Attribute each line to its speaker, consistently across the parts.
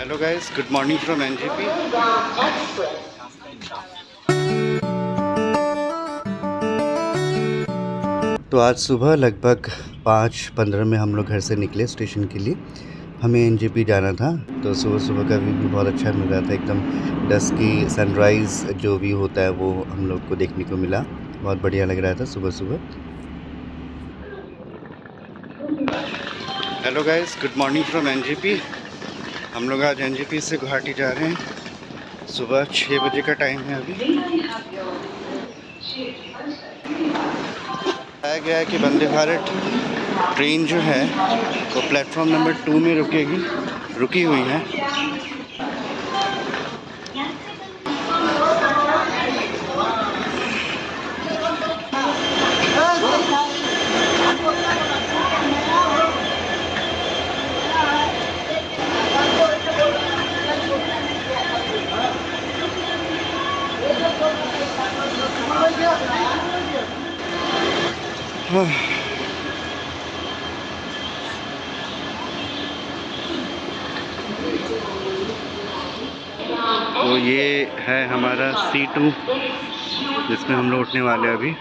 Speaker 1: Hello guys, good morning from NJP. तो आज सुबह लगभग 5:15 में हम लोग घर से निकले स्टेशन के लिए। हमें एनजेपी जाना था। तो सुबह सुबह का व्यू भी बहुत अच्छा मिल रहा था, एकदम डस्की सनराइज़ जो व्यू होता है वो हम लोग को देखने को मिला। बहुत बढ़िया लग रहा था सुबह सुबह। Hello guys, good morning from NJP. हम लोग आज एनजेपी से गुवाहाटी जा रहे हैं। सुबह 6 बजे का टाइम है अभी। बताया गया है कि वंदे भारत ट्रेन जो है वो प्लेटफॉर्म नंबर 2 में रुकी हुई है। तो ये है हमारा C2 जिसमें हम लोग उठने वाले हैं अभी।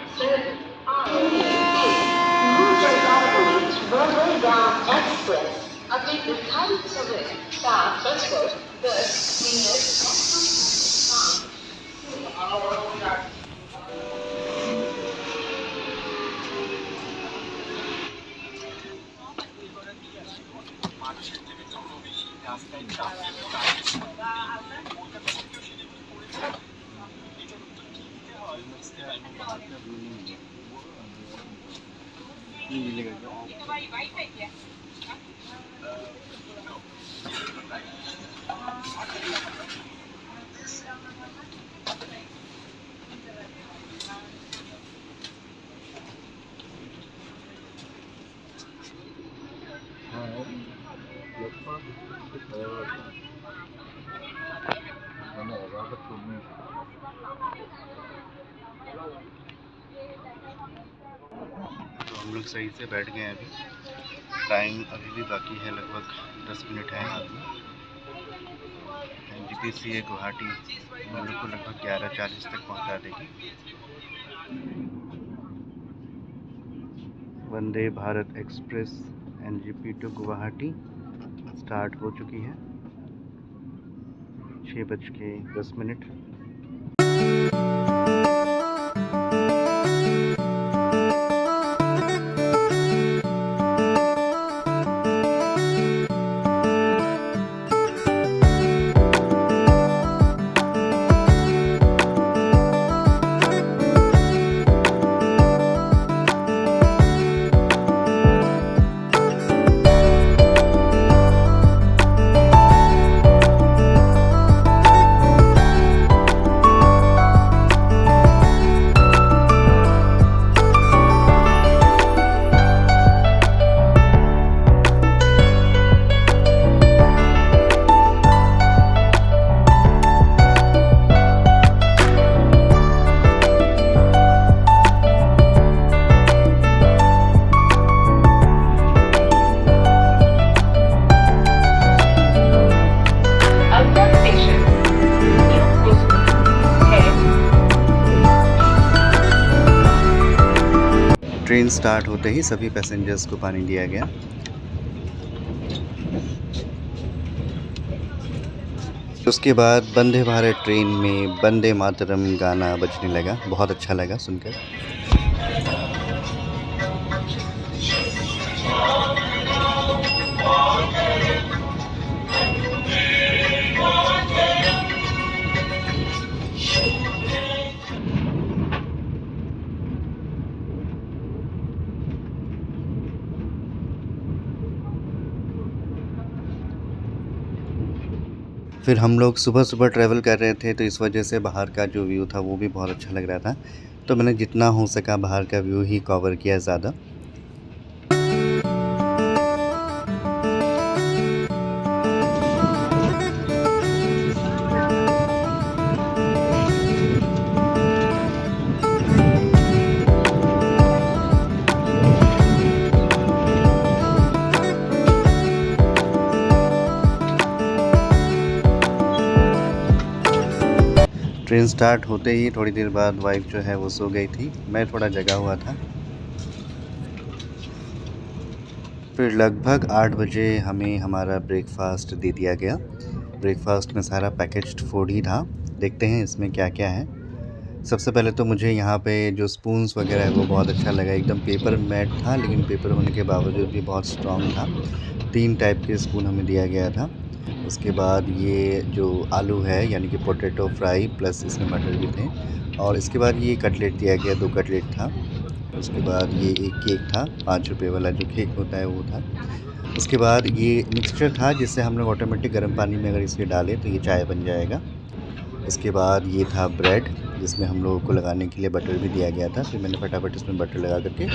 Speaker 1: तो हम लोग सही से बैठ गए हैं अभी। टाइम अभी भी बाकी है, लगभग 10 मिनट है हाथ में। एनजेपी से गुवाहाटी हम लोग को लगभग 11:40 तक पहुंचा देगी। Vande Bharat express NJP to Guwahati start हो चुकी है। 6:10। ट्रेन स्टार्ट होते ही सभी पैसेंजर्स को पानी दिया गया। उसके बाद वंदे भारत ट्रेन में वंदे मातरम गाना बजने लगा। बहुत अच्छा लगा सुनकर। फिर हम लोग सुबह सुबह ट्रैवल कर रहे थे, तो इस वजह से बाहर का जो व्यू था वो भी बहुत अच्छा लग रहा था। तो मैंने जितना हो सका बाहर का व्यू ही कवर किया ज़्यादा। ट्रेन स्टार्ट होते ही थोड़ी देर बाद वाइफ जो है वो सो गई थी, मैं थोड़ा जगा हुआ था। फिर लगभग 8 बजे हमें हमारा ब्रेकफ़ास्ट दे दिया गया। ब्रेकफ़ास्ट में सारा पैकेज्ड फूड ही था। देखते हैं इसमें क्या-क्या है। सबसे पहले तो मुझे यहाँ पे जो स्पून्स वग़ैरह है वो बहुत अच्छा लगा। एकदम पेपर मैट था, लेकिन पेपर होने के बावजूद भी बहुत स्ट्रॉन्ग था। 3 टाइप के स्पून हमें दिया गया था। उसके बाद ये जो आलू है यानी कि पोटैटो फ्राई प्लस इसमें मटर भी थे, और इसके बाद ये कटलेट दिया गया, 2 कटलेट था। उसके बाद ये एक केक था, ₹5 वाला जो केक होता है वो था। उसके बाद ये मिक्सचर था जिससे हम लोग ऑटोमेटिक गर्म पानी में अगर इसे डालें तो ये चाय बन जाएगा। इसके बाद ये था ब्रेड, जिसमें हम लोगों को लगाने के लिए बटर भी दिया गया था। फिर मैंने फटाफट इसमें बटर लगा कर के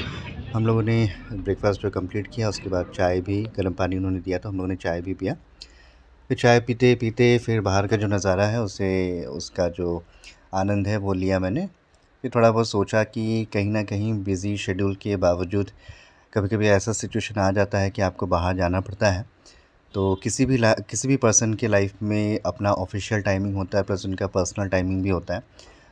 Speaker 1: हम लोगों ने ब्रेकफ़ास्ट जो कंप्लीट किया। उसके बाद चाय भी, गर्म पानी उन्होंने दिया तो हम लोगों ने चाय भी पिया। फिर चाय पीते-पीते फिर बाहर का जो नज़ारा है उसे, उसका जो आनंद है वो लिया मैंने। फिर थोड़ा बहुत सोचा कि कहीं न कहीं बिज़ी शेड्यूल के बावजूद कभी-कभी ऐसा सिचुएशन आ जाता है कि आपको बाहर जाना पड़ता है। तो किसी भी पर्सन के लाइफ में अपना ऑफ़िशियल टाइमिंग होता है, प्लस उनका पर्सनल टाइमिंग भी होता है।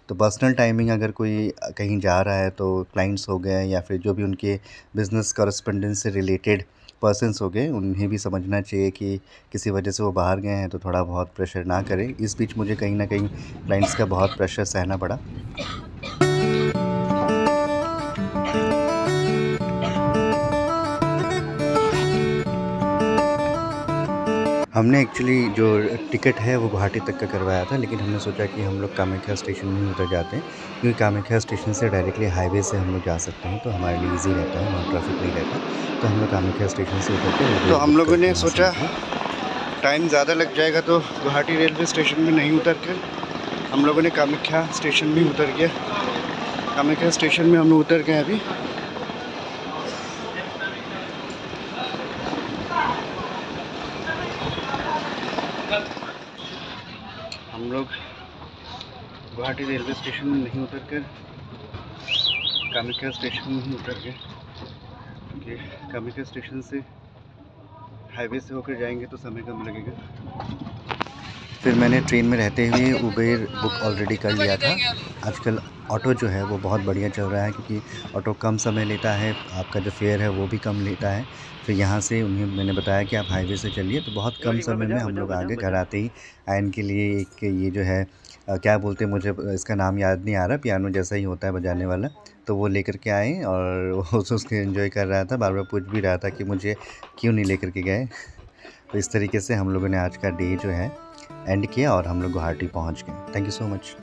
Speaker 1: तो पर्सनल टाइमिंग अगर कोई कहीं जा रहा है तो क्लाइंट्स हो गए या फिर जो भी उनके बिज़नेस कॉरेस्पोंडेंस से रिलेटेड पर्सन्स हो गए, उन्हें भी समझना चाहिए कि किसी वजह से वो बाहर गए हैं तो थोड़ा बहुत प्रेशर ना करें। इस बीच मुझे कहीं न कहीं क्लाइंट्स का बहुत प्रेशर सहना पड़ा। हमने एक्चुअली जो टिकट है वो गुवाहाटी तक का करवाया था, लेकिन हमने सोचा कि हम लोग कामाख्या स्टेशन में ही उतर जाते हैं, क्योंकि कामाख्या स्टेशन से डायरेक्टली हाईवे से हम लोग जा सकते हैं, तो हमारे लिए ईज़ी रहता है, वहाँ ट्रैफ़िक नहीं रहता। तो हम लोग कामाख्या स्टेशन से उतर के तो हम लोगों ने सोचा टाइम ज़्यादा लग जाएगा, तो गुवाहाटी रेलवे स्टेशन में नहीं उतर कर हम लोगों ने कामाख्या स्टेशन में उतर गया। कामाख्या स्टेशन में हम लोग उतर गए अभी। हम लोग गुवाहाटी रेलवे स्टेशन में नहीं उतर कर कामाख्या स्टेशन में ही उतर गए, क्योंकि कामाख्या स्टेशन से हाईवे से होकर जाएंगे तो समय कम लगेगा। फिर मैंने ट्रेन में रहते हुए उबेर बुक ऑलरेडी कर लिया था। आजकल ऑटो जो है वो बहुत बढ़िया चल रहा है, क्योंकि ऑटो कम समय लेता है, आपका जो फेयर है वो भी कम लेता है। फिर यहाँ से उन्हें मैंने बताया कि आप हाईवे से चलिए, तो बहुत कम समय में हम लोग आ गए। घर आते ही आयन के लिए एक ये जो है क्या बोलते हैं, मुझे इसका नाम याद नहीं आ रहा, पियानो जैसा ही होता है बजाने वाला, तो वो लेकर के आए और वो उसको एंजॉय कर रहा था, बार-बार पूछ भी रहा था कि मुझे क्यों नहीं लेकर के गए। तो इस तरीके से हम लोगों ने आज का डे जो है एंड किया और हम लोग गुवाहाटी पहुंच गए। Thank you so much.